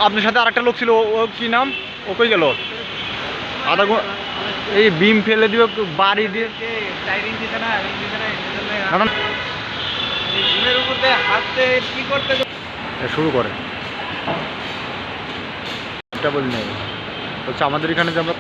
আপনার সাথে আরেকটা লোক ছিল, ও কি নাম, ও কই গেল? আধা এই বিম ফেলে দিবে বাড়ি দিয়ে শুরু করে। এটা বলি নাই হচ্ছে আমাদের এখানে যে আমরা